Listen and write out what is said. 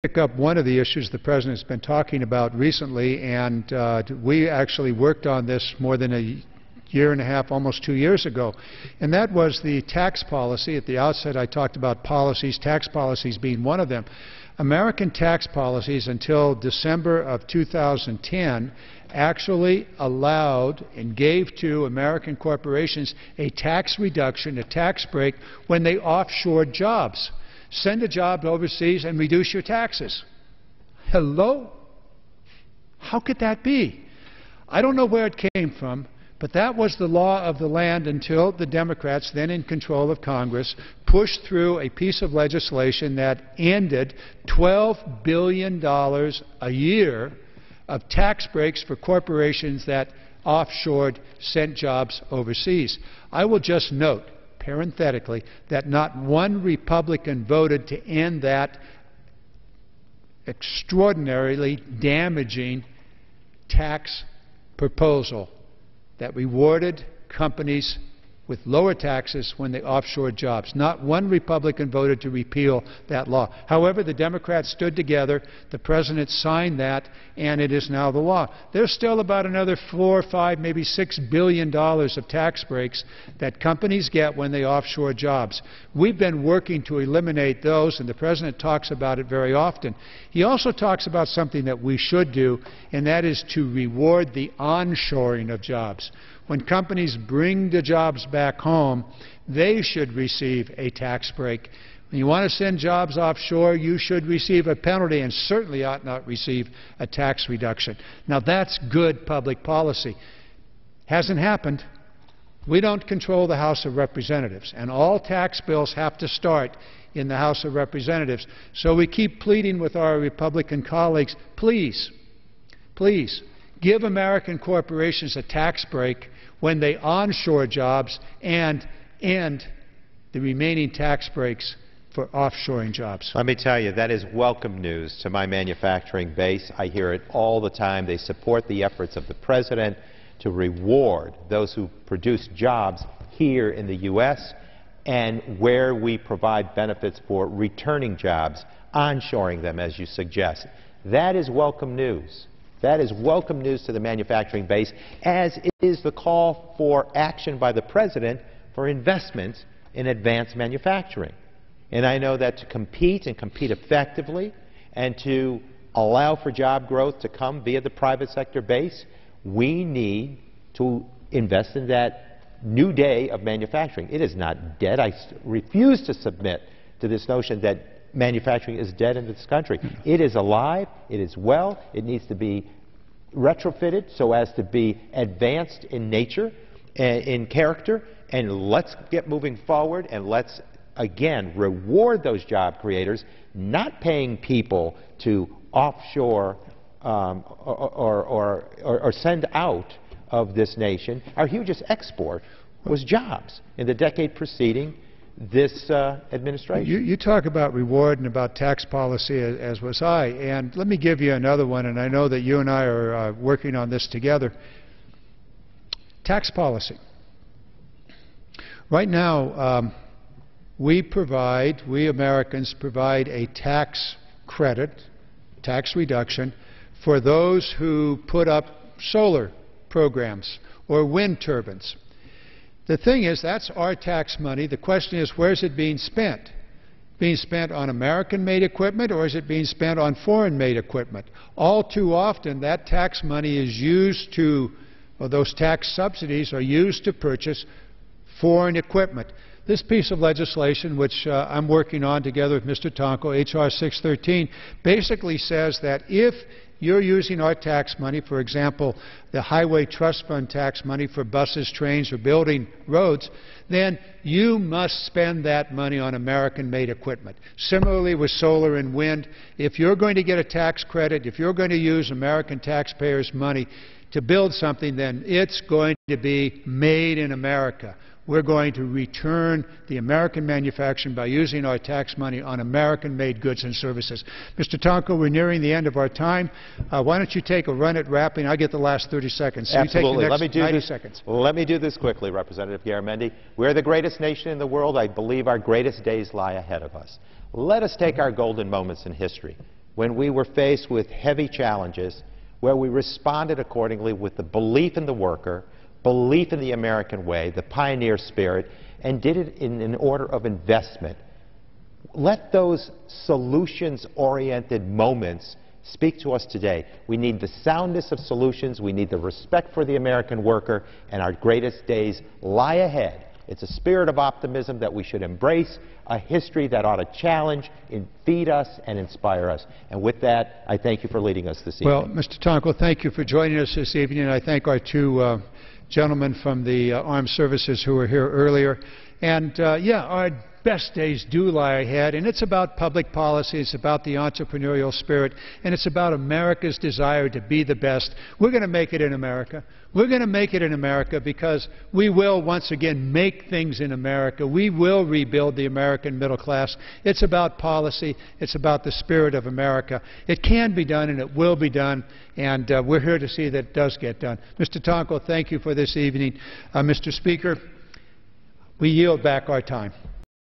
pick up one of the issues the President's been talking about recently, and we actually worked on this more than a year and a half, almost 2 years ago, and that was the tax policy. At the outset, I talked about policies, tax policies being one of them. American tax policies until December of 2010 actually allowed and gave to American corporations a tax reduction, a tax break, when they offshored jobs. Send a job overseas and reduce your taxes. Hello? How could that be? I don't know where it came from, but that was the law of the land until the Democrats, then in control of Congress, pushed through a piece of legislation that ended $12 billion a year of tax breaks for corporations that offshored, sent jobs overseas. I will just note, parenthetically, that not one Republican voted to end that extraordinarily damaging tax proposal that rewarded companies with lower taxes when they offshored jobs. Not one Republican voted to repeal that law. However, the Democrats stood together, the President signed that, and it is now the law. There's still about another $4, $5, maybe $6 billion of tax breaks that companies get when they offshore jobs. We've been working to eliminate those, and the President talks about it very often. He also talks about something that we should do, and that is to reward the onshoring of jobs. When companies bring the jobs back home, they should receive a tax break. When you want to send jobs offshore, you should receive a penalty and certainly ought not receive a tax reduction. Now, that's good public policy. Hasn't happened. We don't control the House of Representatives, and all tax bills have to start in the House of Representatives. So we keep pleading with our Republican colleagues, please, please, give American corporations a tax break when they onshore jobs and end the remaining tax breaks for offshoring jobs. Let me tell you, that is welcome news to my manufacturing base. I hear it all the time. They support the efforts of the President to reward those who produce jobs here in the U.S. and where we provide benefits for returning jobs, onshoring them, as you suggest. That is welcome news. That is welcome news to the manufacturing base, as is the call for action by the President for investments in advanced manufacturing. And I know that to compete and compete effectively and to allow for job growth to come via the private sector base, we need to invest in that new day of manufacturing. It is not dead. I refuse to submit to this notion that manufacturing is dead in this country. It is alive, it is well, it needs to be retrofitted so as to be advanced in nature, in character, and let's get moving forward, and let's again reward those job creators, not paying people to offshore or send out of this nation. Our hugest export was jobs in the decade preceding this administration. You talk about reward and about tax policy, as was I, and let me give you another one, and I know that you and I are working on this together. Tax policy. Right now, we Americans provide a tax credit, tax reduction, for those who put up solar programs or wind turbines. The thing is, that's our tax money. The question is, where's it being spent? Being spent on American-made equipment, or is it being spent on foreign-made equipment? All too often, that tax money is used to, or those tax subsidies are used to purchase foreign equipment. This piece of legislation, which I'm working on together with Mr. Tonko, H.R. 613, basically says that if you're using our tax money, for example, the Highway Trust Fund tax money for buses, trains, or building roads, then you must spend that money on American-made equipment. Similarly with solar and wind, if you're going to get a tax credit, if you're going to use American taxpayers' money to build something, then it's going to be made in America. We're going to return the American manufacturing by using our tax money on American-made goods and services. Mr. Tonko, we're nearing the end of our time. Why don't you take a run at wrapping? I get the last 30 seconds. So Absolutely. You take the next 90 seconds. Let me do this quickly, Representative Garamendi. We're the greatest nation in the world. I believe our greatest days lie ahead of us. Let us take our golden moments in history. when we were faced with heavy challenges, where we responded accordingly with the belief in the worker, belief in the American way, the pioneer spirit, and did it in an order of investment. Let those solutions-oriented moments speak to us today. We need the soundness of solutions, we need the respect for the American worker, and our greatest days lie ahead. It's a spirit of optimism that we should embrace, a history that ought to challenge, feed us, and inspire us. And with that, I thank you for leading us this evening. Well, Mr. Tonko, thank you for joining us this evening, and I thank our two gentlemen from the armed services who were here earlier. And yeah, our best days do lie ahead, and it's about public policy, it's about the entrepreneurial spirit, and it's about America's desire to be the best. We're going to make it in America. We're going to make it in America because we will once again make things in America. We will rebuild the American middle class. It's about policy. It's about the spirit of America. It can be done and it will be done, and we're here to see that it does get done. Mr. Tonko, thank you for this evening. Mr. Speaker, we yield back our time.